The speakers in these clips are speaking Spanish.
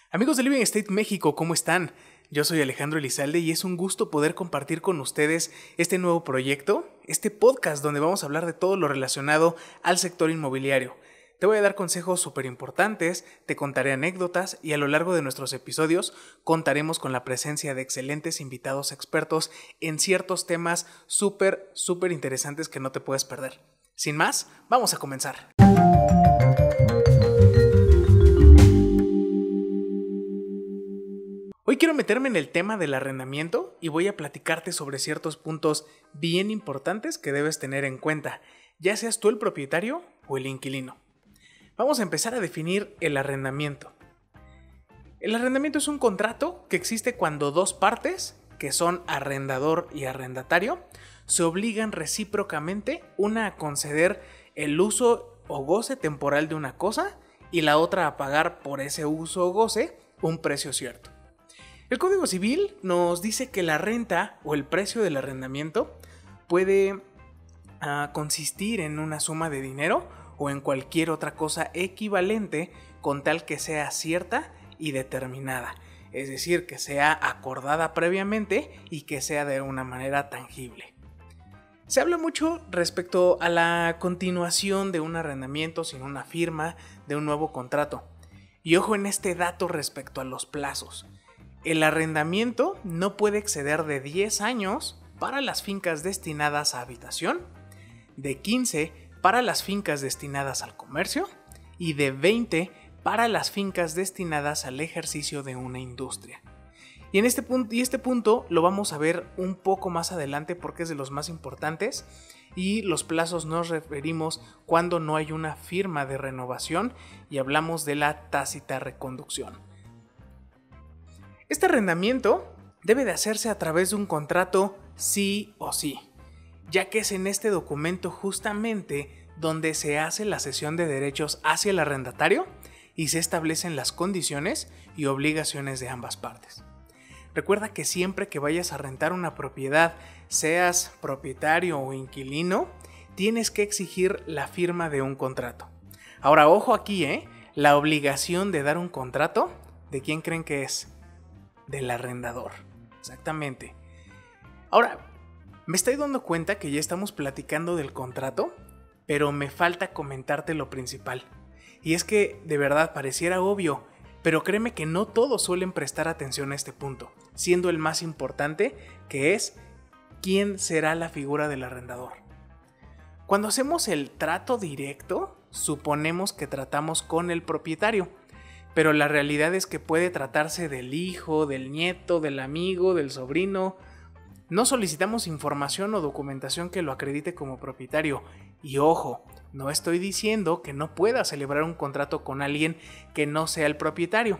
Amigos de Living State México, ¿cómo están? Yo soy Alejandro Elizalde y es un gusto poder compartir con ustedes este nuevo proyecto, este podcast donde vamos a hablar de todo lo relacionado al sector inmobiliario. Te voy a dar consejos súper importantes, te contaré anécdotas y a lo largo de nuestros episodios contaremos con la presencia de excelentes invitados expertos en ciertos temas súper interesantes que no te puedes perder. Sin más, vamos a comenzar. Hoy quiero meterme en el tema del arrendamiento y voy a platicarte sobre ciertos puntos bien importantes que debes tener en cuenta, ya seas tú el propietario o el inquilino. Vamos a empezar a definir el arrendamiento. El arrendamiento es un contrato que existe cuando dos partes, que son arrendador y arrendatario, se obligan recíprocamente una a conceder el uso o goce temporal de una cosa y la otra a pagar por ese uso o goce un precio cierto. El Código Civil nos dice que la renta o el precio del arrendamiento puede consistir en una suma de dinero o en cualquier otra cosa equivalente con tal que sea cierta y determinada, es decir, que sea acordada previamente y que sea de una manera tangible. Se habla mucho respecto a la continuación de un arrendamiento sin una firma de un nuevo contrato. Y ojo en este dato respecto a los plazos. El arrendamiento no puede exceder de 10 años para las fincas destinadas a habitación, de 15 para las fincas destinadas al comercio y de 20 para las fincas destinadas al ejercicio de una industria. Y este punto lo vamos a ver un poco más adelante porque es de los más importantes y los plazos nos referimos cuando no hay una firma de renovación y hablamos de la tácita reconducción. Este arrendamiento debe de hacerse a través de un contrato sí o sí, ya que es en este documento justamente donde se hace la cesión de derechos hacia el arrendatario y se establecen las condiciones y obligaciones de ambas partes. Recuerda que siempre que vayas a rentar una propiedad, seas propietario o inquilino, tienes que exigir la firma de un contrato. Ahora, ojo aquí, la obligación de dar un contrato, ¿de quién creen que es? Del arrendador, exactamente. Ahora, me estoy dando cuenta que ya estamos platicando del contrato, pero me falta comentarte lo principal. Y es que de verdad pareciera obvio, pero créeme que no todos suelen prestar atención a este punto, siendo el más importante, que es quién será la figura del arrendador. Cuando hacemos el trato directo, suponemos que tratamos con el propietario, pero la realidad es que puede tratarse del hijo, del nieto, del amigo, del sobrino. No solicitamos información o documentación que lo acredite como propietario. Y ojo, no estoy diciendo que no pueda celebrar un contrato con alguien que no sea el propietario.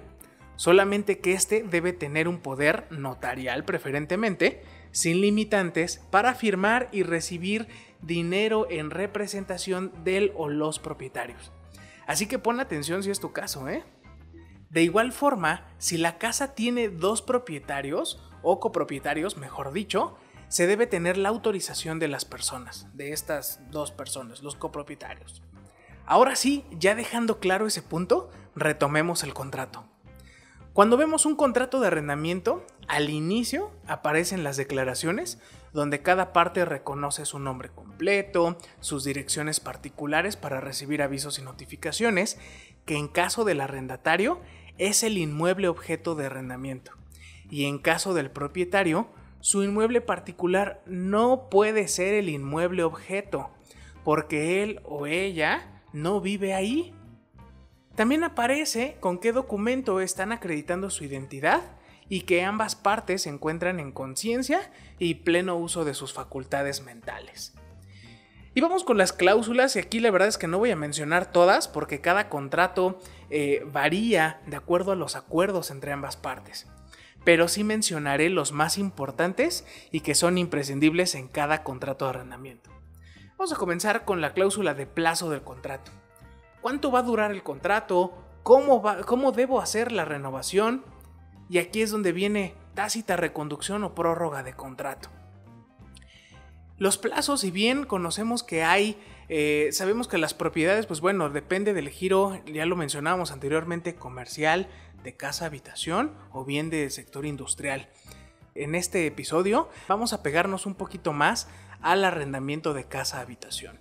Solamente que éste debe tener un poder notarial preferentemente, sin limitantes, para firmar y recibir dinero en representación del o los propietarios. Así que pon atención si es tu caso, De igual forma, si la casa tiene dos propietarios, o copropietarios, mejor dicho, se debe tener la autorización de las personas, de estas dos personas, los copropietarios. Ahora sí, ya dejando claro ese punto, retomemos el contrato. Cuando vemos un contrato de arrendamiento, al inicio aparecen las declaraciones, donde cada parte reconoce su nombre completo, sus direcciones particulares para recibir avisos y notificaciones, que en caso del arrendatario es el inmueble objeto de arrendamiento, y en caso del propietario, su inmueble particular no puede ser el inmueble objeto, porque él o ella no vive ahí. También aparece con qué documento están acreditando su identidad y que ambas partes se encuentran en conciencia y pleno uso de sus facultades mentales. Y vamos con las cláusulas, y aquí la verdad es que no voy a mencionar todas porque cada contrato varía de acuerdo a los acuerdos entre ambas partes. Pero sí mencionaré los más importantes y que son imprescindibles en cada contrato de arrendamiento. Vamos a comenzar con la cláusula de plazo del contrato. ¿Cuánto va a durar el contrato? ¿Cómo debo hacer la renovación? Y aquí es donde viene tácita reconducción o prórroga de contrato. Los plazos, si bien conocemos que hay, sabemos que las propiedades, pues bueno, depende del giro, ya lo mencionábamos anteriormente, comercial, de casa habitación o bien del sector industrial. En este episodio vamos a pegarnos un poquito más al arrendamiento de casa habitación.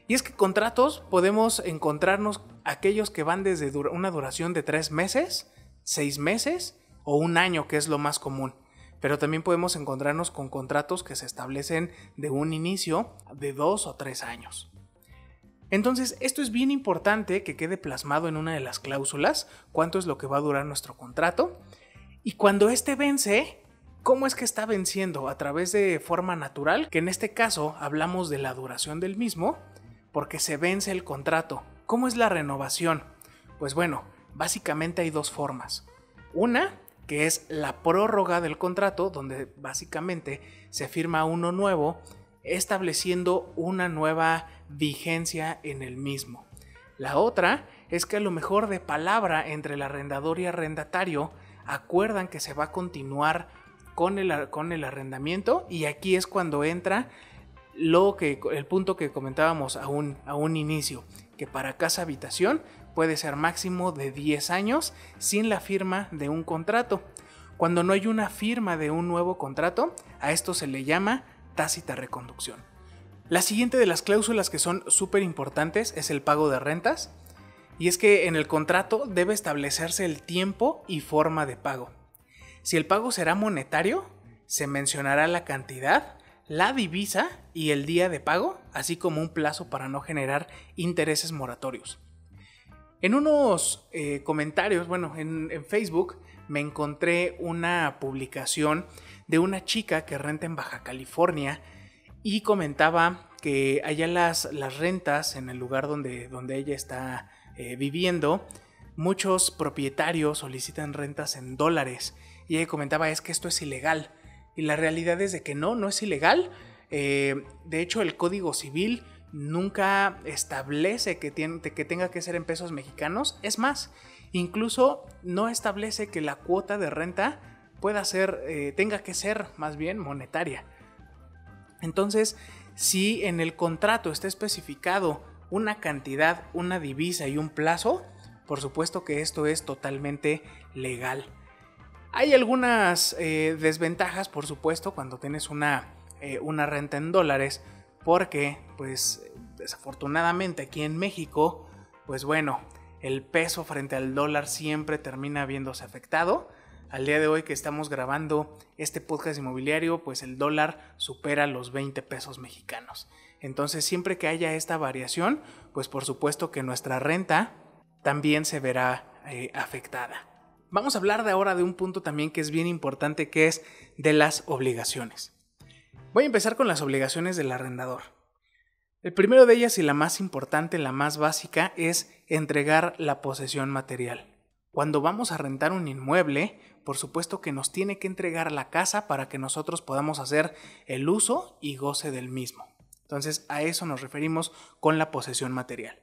Y es que contratos podemos encontrarnos aquellos que van desde una duración de 3 meses, 6 meses o un año, que es lo más común. Pero también podemos encontrarnos con contratos que se establecen de un inicio de 2 o 3 años. Entonces, esto es bien importante que quede plasmado en una de las cláusulas, cuánto es lo que va a durar nuestro contrato. Y cuando este vence, ¿cómo es que está venciendo? A través de forma natural, que en este caso hablamos de la duración del mismo, porque se vence el contrato. ¿Cómo es la renovación? Pues bueno, básicamente hay dos formas. Una, que es la prórroga del contrato, donde básicamente se firma uno nuevo, estableciendo una nueva vigencia en el mismo. La otra es que a lo mejor de palabra entre el arrendador y arrendatario acuerdan que se va a continuar con el arrendamiento, y aquí es cuando entra el punto que comentábamos a un inicio, que para casa habitación puede ser máximo de 10 años sin la firma de un contrato. Cuando no hay una firma de un nuevo contrato, a esto se le llama tácita reconducción. La siguiente de las cláusulas que son súper importantes es el pago de rentas, y es que en el contrato debe establecerse el tiempo y forma de pago. Si el pago será monetario, se mencionará la cantidad, la divisa y el día de pago, así como un plazo para no generar intereses moratorios. En unos comentarios, en Facebook me encontré una publicación de una chica que renta en Baja California y comentaba que allá las rentas en el lugar donde ella está viviendo, muchos propietarios solicitan rentas en dólares, y ella comentaba es que esto es ilegal, y la realidad es de que no es ilegal. De hecho, el Código Civil nunca establece que tenga que ser en pesos mexicanos. Es más, incluso no establece que la cuota de renta tenga que ser más bien monetaria. Entonces, si en el contrato está especificado una cantidad, una divisa y un plazo, por supuesto que esto es totalmente legal. Hay algunas desventajas, por supuesto, cuando tienes una renta en dólares, porque pues desafortunadamente aquí en México, pues bueno, el peso frente al dólar siempre termina viéndose afectado. Al día de hoy que estamos grabando este podcast inmobiliario, pues el dólar supera los 20 pesos mexicanos. Entonces, siempre que haya esta variación, pues por supuesto que nuestra renta también se verá afectada. Vamos a hablar ahora de un punto también que es bien importante, que es de las obligaciones. Voy a empezar con las obligaciones del arrendador. El primero de ellas y la más importante, la más básica, es entregar la posesión material. Cuando vamos a rentar un inmueble, por supuesto que nos tiene que entregar la casa para que nosotros podamos hacer el uso y goce del mismo. Entonces, a eso nos referimos con la posesión material.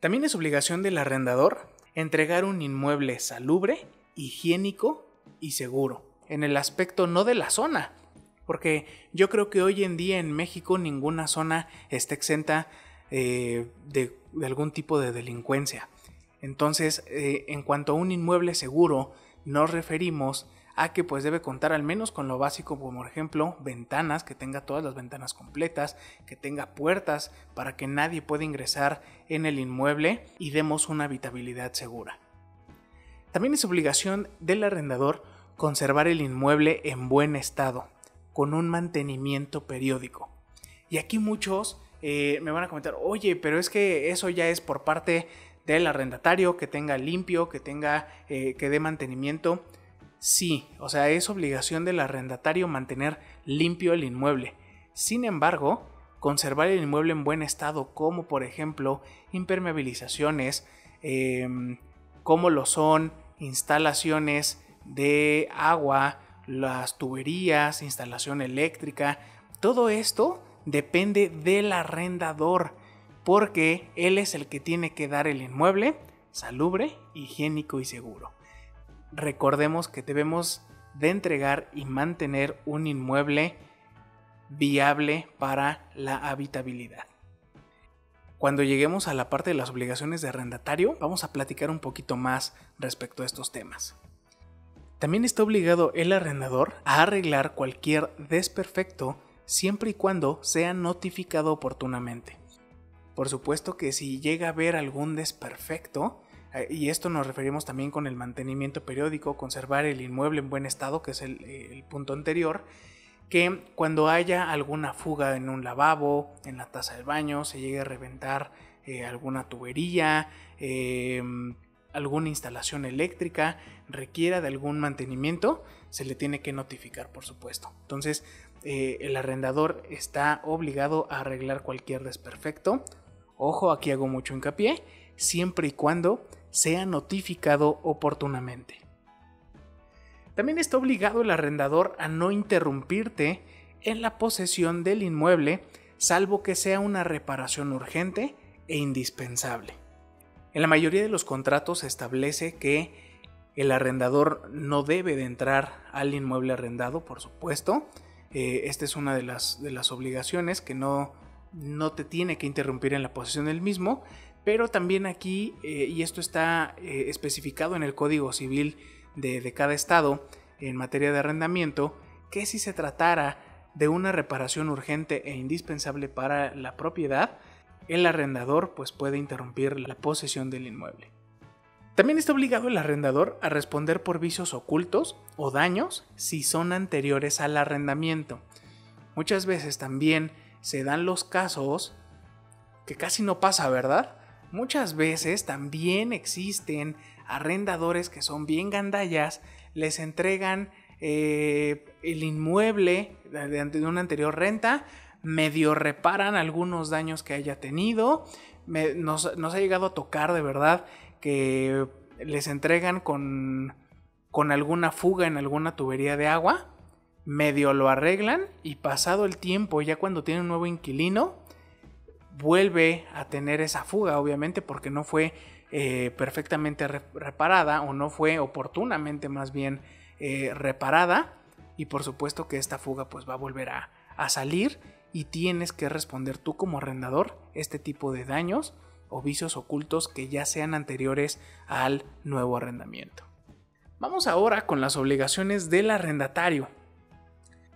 También es obligación del arrendador entregar un inmueble salubre, higiénico y seguro, en el aspecto no de la zona, porque yo creo que hoy en día en México ninguna zona está exenta de algún tipo de delincuencia. Entonces, en cuanto a un inmueble seguro, nos referimos a que pues debe contar al menos con lo básico, como por ejemplo ventanas, que tenga todas las ventanas completas, que tenga puertas para que nadie pueda ingresar en el inmueble y demos una habitabilidad segura. También es obligación del arrendador conservar el inmueble en buen estado, con un mantenimiento periódico. Y aquí muchos me van a comentar, oye, pero es que eso ya es por parte del arrendatario, que tenga limpio, que dé mantenimiento. Sí, o sea, es obligación del arrendatario mantener limpio el inmueble. Sin embargo, conservar el inmueble en buen estado, como por ejemplo impermeabilizaciones, como lo son instalaciones de agua, las tuberías, instalación eléctrica, todo esto depende del arrendador, porque él es el que tiene que dar el inmueble salubre, higiénico y seguro. Recordemos que debemos de entregar y mantener un inmueble viable para la habitabilidad. Cuando lleguemos a la parte de las obligaciones de arrendatario, vamos a platicar un poquito más respecto a estos temas. También está obligado el arrendador a arreglar cualquier desperfecto siempre y cuando sea notificado oportunamente. Por supuesto que si llega a haber algún desperfecto, y esto nos referimos también con el mantenimiento periódico, conservar el inmueble en buen estado, que es el punto anterior, que cuando haya alguna fuga en un lavabo, en la taza del baño, se llegue a reventar alguna tubería, alguna instalación eléctrica, requiera de algún mantenimiento, se le tiene que notificar, por supuesto. Entonces, el arrendador está obligado a arreglar cualquier desperfecto. Ojo, aquí hago mucho hincapié, siempre y cuando sea notificado oportunamente. También está obligado el arrendador a no interrumpirte en la posesión del inmueble, salvo que sea una reparación urgente e indispensable. En la mayoría de los contratos se establece que el arrendador no debe de entrar al inmueble arrendado, por supuesto. Esta es una de las obligaciones, que no te tiene que interrumpir en la posesión del mismo, pero también aquí, y esto está especificado en el Código Civil de cada estado en materia de arrendamiento, que si se tratara de una reparación urgente e indispensable para la propiedad, el arrendador pues puede interrumpir la posesión del inmueble. También está obligado el arrendador a responder por vicios ocultos o daños si son anteriores al arrendamiento. Muchas veces también se dan los casos que casi no pasa, ¿verdad? Muchas veces también existen arrendadores que son bien gandallas, les entregan el inmueble de una anterior renta, medio reparan algunos daños que haya tenido. Nos ha llegado a tocar de verdad que les entregan con alguna fuga en alguna tubería de agua, medio lo arreglan y pasado el tiempo, ya cuando tiene un nuevo inquilino, vuelve a tener esa fuga, obviamente porque no fue perfectamente reparada, o no fue oportunamente más bien reparada, y por supuesto que esta fuga pues va a volver a salir, y tienes que responder tú como arrendador este tipo de daños o vicios ocultos que ya sean anteriores al nuevo arrendamiento. Vamos ahora con las obligaciones del arrendatario.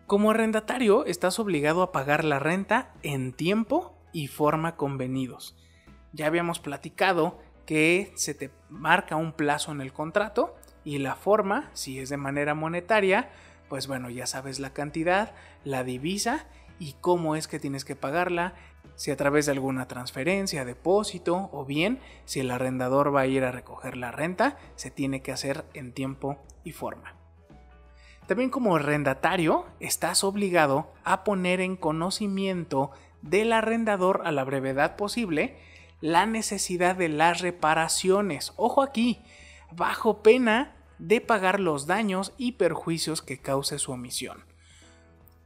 Como arrendatario estás obligado a pagar la renta en tiempo y forma convenidos. Ya habíamos platicado que se te marca un plazo en el contrato, y la forma, si es de manera monetaria, pues bueno, ya sabes la cantidad, la divisa y cómo es que tienes que pagarla, si a través de alguna transferencia, depósito, o bien si el arrendador va a ir a recoger la renta, se tiene que hacer en tiempo y forma. También como arrendatario estás obligado a poner en conocimiento del arrendador a la brevedad posible la necesidad de las reparaciones. Ojo aquí, bajo pena de pagar los daños y perjuicios que cause su omisión.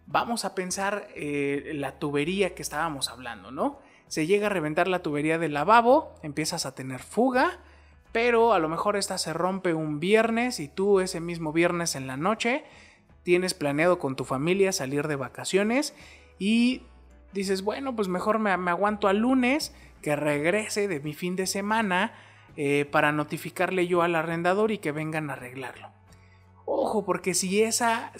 Vamos a pensar la tubería que estábamos hablando, ¿no? Se llega a reventar la tubería del lavabo, empiezas a tener fuga, pero a lo mejor esta se rompe un viernes y tú ese mismo viernes en la noche tienes planeado con tu familia salir de vacaciones y dices, bueno, pues mejor me aguanto al lunes que regrese de mi fin de semana para notificarle yo al arrendador y que vengan a arreglarlo. Ojo, porque si esa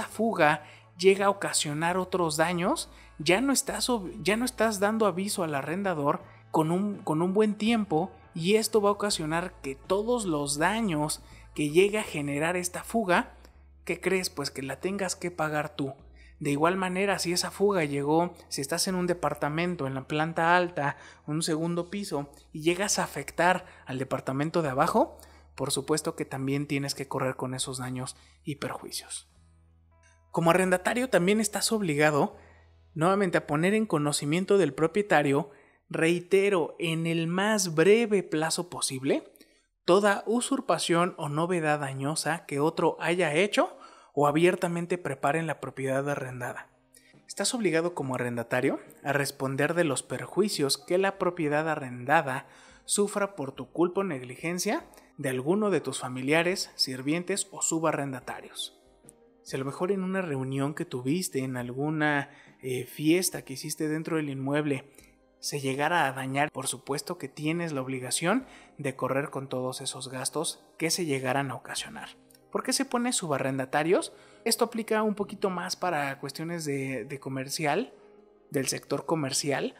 fuga llega a ocasionar otros daños, ya no estás dando aviso al arrendador con un buen tiempo, y esto va a ocasionar que todos los daños que llegue a generar esta fuga, ¿qué crees? Pues que la tengas que pagar tú. De igual manera, si esa fuga llegó, si estás en un departamento en la planta alta, un segundo piso, y llegas a afectar al departamento de abajo, por supuesto que también tienes que correr con esos daños y perjuicios. Como arrendatario también estás obligado nuevamente a poner en conocimiento del propietario, reitero, en el más breve plazo posible, toda usurpación o novedad dañosa que otro haya hecho o abiertamente prepare en la propiedad arrendada. Estás obligado como arrendatario a responder de los perjuicios que la propiedad arrendada sufra por tu culpa o negligencia de alguno de tus familiares, sirvientes o subarrendatarios. Si a lo mejor en una reunión que tuviste, en alguna fiesta que hiciste dentro del inmueble, se llegara a dañar, por supuesto que tienes la obligación de correr con todos esos gastos que se llegaran a ocasionar. ¿Por qué se pone subarrendatarios? Esto aplica un poquito más para cuestiones de comercial, del sector comercial,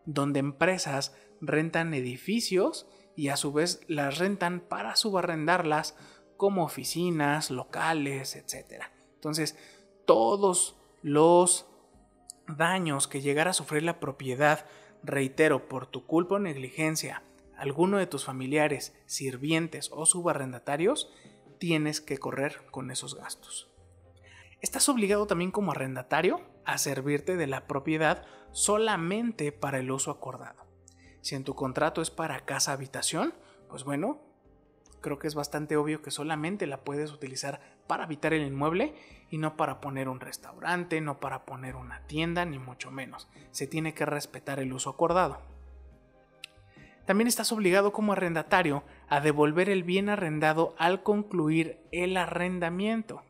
donde empresas rentan edificios y a su vez las rentan para subarrendarlas como oficinas, locales, etc. Entonces, todos los daños que llegara a sufrir la propiedad, reitero, por tu culpa o negligencia, alguno de tus familiares, sirvientes o subarrendatarios, tienes que correr con esos gastos. Estás obligado también como arrendatario a servirte de la propiedad solamente para el uso acordado. Si en tu contrato es para casa-habitación, pues bueno, creo que es bastante obvio que solamente la puedes utilizar para habitar el inmueble y no para poner un restaurante, no para poner una tienda, ni mucho menos. Se tiene que respetar el uso acordado. También estás obligado como arrendatario a devolver el bien arrendado al concluir el arrendamiento.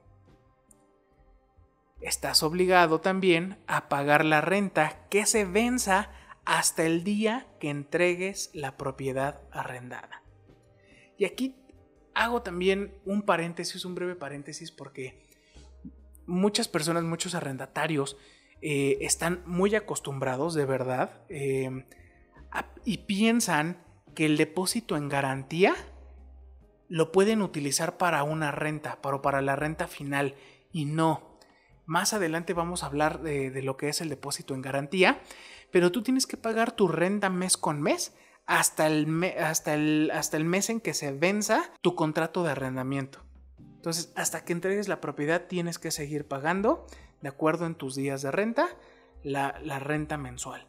Estás obligado también a pagar la renta que se venza hasta el día que entregues la propiedad arrendada. Y aquí hago también un breve paréntesis, porque muchas personas, muchos arrendatarios están muy acostumbrados, de verdad, y piensan que el depósito en garantía lo pueden utilizar para una renta, pero para la renta final, y no. Más adelante vamos a hablar de lo que es el depósito en garantía, pero tú tienes que pagar tu renta mes con mes hasta el mes en que se venza tu contrato de arrendamiento. Entonces, hasta que entregues la propiedad tienes que seguir pagando, de acuerdo en tus días de renta, la renta mensual.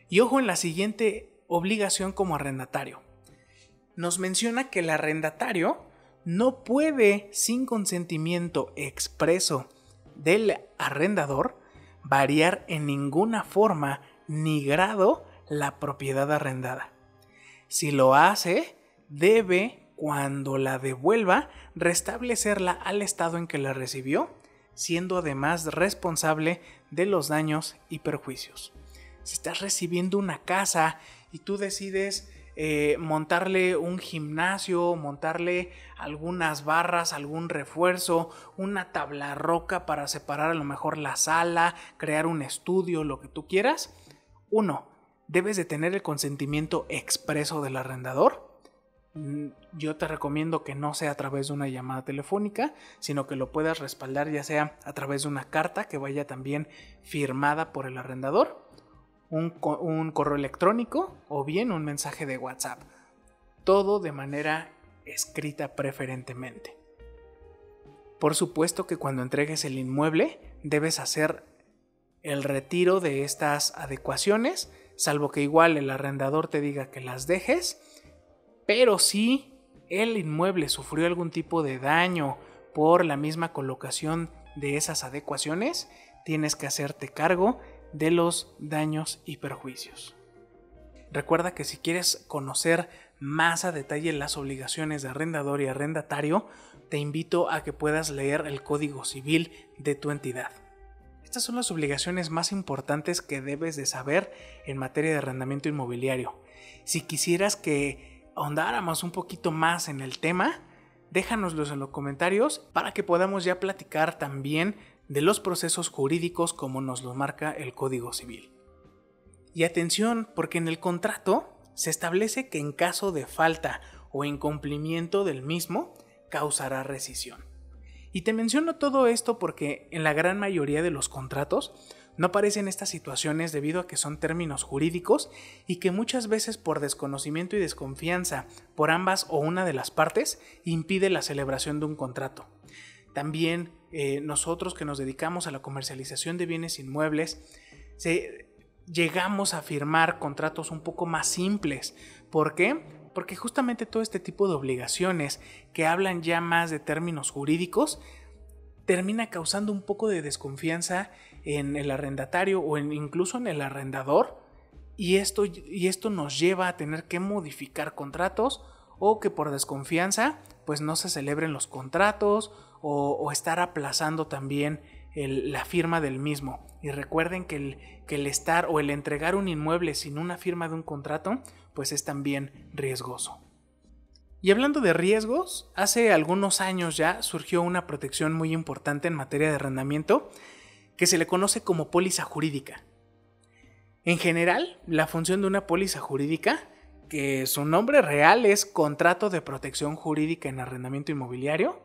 Y ojo en la siguiente obligación como arrendatario. Nos menciona que el arrendatario no puede, sin consentimiento expreso del arrendador, variar en ninguna forma ni grado la propiedad arrendada. Si lo hace, debe, cuando la devuelva, restablecerla al estado en que la recibió, siendo además responsable de los daños y perjuicios. Si estás recibiendo una casa y tú decides montarle un gimnasio, montarle algunas barras, algún refuerzo, una tabla roca para separar a lo mejor la sala, crear un estudio, lo que tú quieras. 1. Debes de tener el consentimiento expreso del arrendador. Yo te recomiendo que no sea a través de una llamada telefónica, sino que lo puedas respaldar ya sea a través de una carta que vaya también firmada por el arrendador, un correo electrónico o bien un mensaje de WhatsApp. Todo de manera escrita preferentemente. Por supuesto que cuando entregues el inmueble debes hacer el retiro de estas adecuaciones, salvo que igual el arrendador te diga que las dejes, pero si el inmueble sufrió algún tipo de daño por la misma colocación de esas adecuaciones, tienes que hacerte cargo de los daños y perjuicios. Recuerda que si quieres conocer más a detalle las obligaciones de arrendador y arrendatario, te invito a que puedas leer el Código Civil de tu entidad. Estas son las obligaciones más importantes que debes de saber en materia de arrendamiento inmobiliario. Si quisieras que ahondáramos un poquito más en el tema, déjanoslos en los comentarios para que podamos ya platicar también de los procesos jurídicos como nos lo marca el Código Civil. Y atención, porque en el contrato se establece que en caso de falta o incumplimiento del mismo, causará rescisión. Y te menciono todo esto porque en la gran mayoría de los contratos no aparecen estas situaciones debido a que son términos jurídicos y que muchas veces por desconocimiento y desconfianza por ambas o una de las partes impide la celebración de un contrato. También nosotros que nos dedicamos a la comercialización de bienes inmuebles, llegamos a firmar contratos un poco más simples. ¿Por qué? Porque justamente todo este tipo de obligaciones que hablan ya más de términos jurídicos termina causando un poco de desconfianza en el arrendatario o incluso en el arrendador, y esto nos lleva a tener que modificar contratos o que por desconfianza pues no se celebren los contratos o estar aplazando también la firma del mismo. Y recuerden que el estar o el entregar un inmueble sin una firma de un contrato, pues es también riesgoso. Y hablando de riesgos, hace algunos años ya surgió una protección muy importante en materia de arrendamiento que se le conoce como póliza jurídica. En general, la función de una póliza jurídica, que su nombre real es Contrato de Protección Jurídica en Arrendamiento Inmobiliario,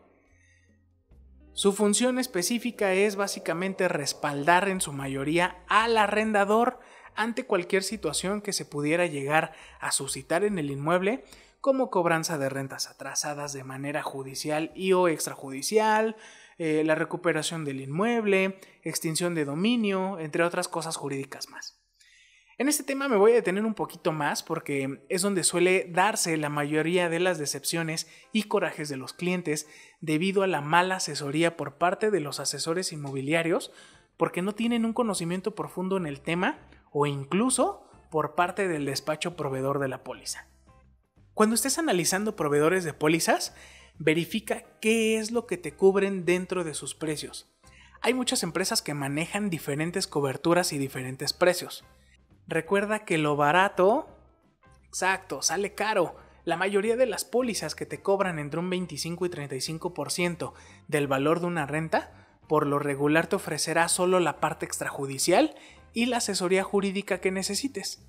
su función específica es básicamente respaldar en su mayoría al arrendador ante cualquier situación que se pudiera llegar a suscitar en el inmueble, como cobranza de rentas atrasadas de manera judicial y o extrajudicial, la recuperación del inmueble, extinción de dominio, entre otras cosas jurídicas más. En este tema me voy a detener un poquito más porque es donde suele darse la mayoría de las decepciones y corajes de los clientes debido a la mala asesoría por parte de los asesores inmobiliarios porque no tienen un conocimiento profundo en el tema o incluso por parte del despacho proveedor de la póliza. Cuando estés analizando proveedores de pólizas, verifica qué es lo que te cubren dentro de sus precios. Hay muchas empresas que manejan diferentes coberturas y diferentes precios. Recuerda que lo barato, exacto, sale caro. La mayoría de las pólizas que te cobran entre un 25 y 35% del valor de una renta, por lo regular te ofrecerá solo la parte extrajudicial y la asesoría jurídica que necesites.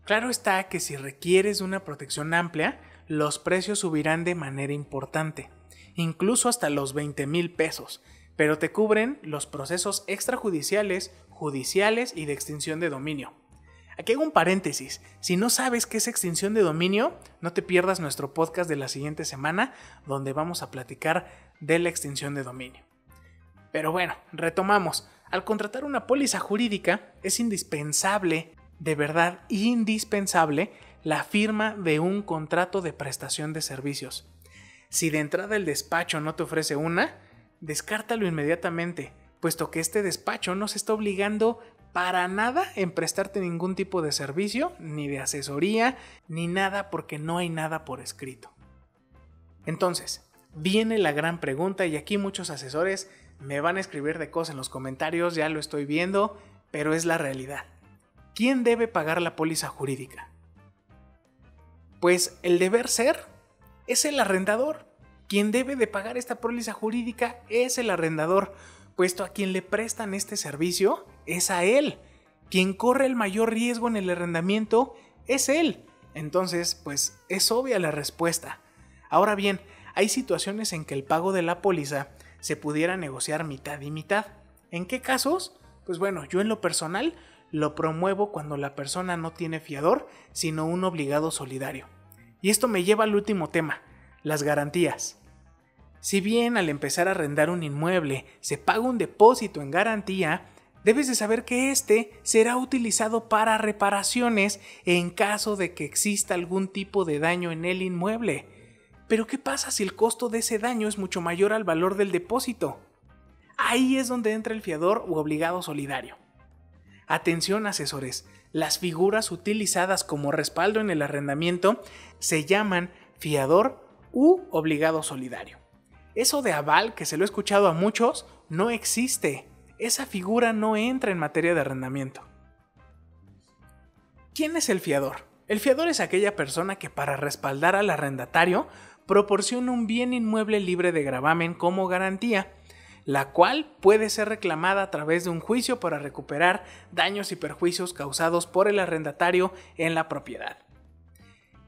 Claro está que si requieres de una protección amplia, los precios subirán de manera importante, incluso hasta los 20,000 pesos, pero te cubren los procesos extrajudiciales, judiciales y de extinción de dominio. Aquí hago un paréntesis, si no sabes qué es extinción de dominio, no te pierdas nuestro podcast de la siguiente semana, donde vamos a platicar de la extinción de dominio. Pero bueno, retomamos. Al contratar una póliza jurídica, es indispensable, de verdad indispensable, la firma de un contrato de prestación de servicios. Si de entrada el despacho no te ofrece una, descártalo inmediatamente, puesto que este despacho no se está obligando para nada en prestarte ningún tipo de servicio, ni de asesoría, ni nada porque no hay nada por escrito. Entonces, viene la gran pregunta y aquí muchos asesores me van a escribir de cosas en los comentarios, ya lo estoy viendo, pero es la realidad. ¿Quién debe pagar la póliza jurídica? Pues el deber ser es el arrendador. Quien debe de pagar esta póliza jurídica es el arrendador, puesto a quien le prestan este servicio es a él. Quien corre el mayor riesgo en el arrendamiento es él. Entonces, pues es obvia la respuesta. Ahora bien, hay situaciones en que el pago de la póliza se pudiera negociar mitad y mitad. ¿En qué casos? Pues bueno, yo en lo personal lo promuevo cuando la persona no tiene fiador, sino un obligado solidario. Y esto me lleva al último tema, las garantías. Si bien al empezar a arrendar un inmueble se paga un depósito en garantía, debes de saber que este será utilizado para reparaciones en caso de que exista algún tipo de daño en el inmueble. Pero ¿qué pasa si el costo de ese daño es mucho mayor al valor del depósito? Ahí es donde entra el fiador u obligado solidario. Atención asesores, las figuras utilizadas como respaldo en el arrendamiento se llaman fiador u obligado solidario. Eso de aval, que se lo he escuchado a muchos, no existe. Esa figura no entra en materia de arrendamiento. ¿Quién es el fiador? El fiador es aquella persona que para respaldar al arrendatario proporciona un bien inmueble libre de gravamen como garantía, la cual puede ser reclamada a través de un juicio para recuperar daños y perjuicios causados por el arrendatario en la propiedad.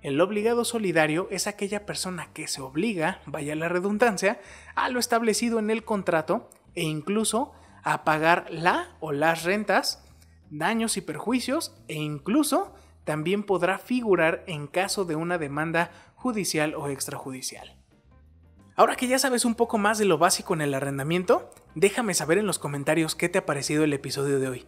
El obligado solidario es aquella persona que se obliga, vaya la redundancia, a lo establecido en el contrato e incluso a pagar la o las rentas, daños y perjuicios e incluso también podrá figurar en caso de una demanda judicial o extrajudicial. Ahora que ya sabes un poco más de lo básico en el arrendamiento, déjame saber en los comentarios qué te ha parecido el episodio de hoy.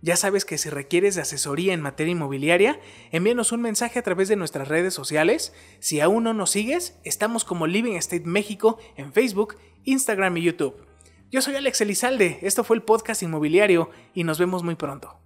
Ya sabes que si requieres de asesoría en materia inmobiliaria, envíanos un mensaje a través de nuestras redes sociales. Si aún no nos sigues, estamos como Living Estate México en Facebook, Instagram y YouTube. Yo soy Alex Elizalde, esto fue el podcast inmobiliario y nos vemos muy pronto.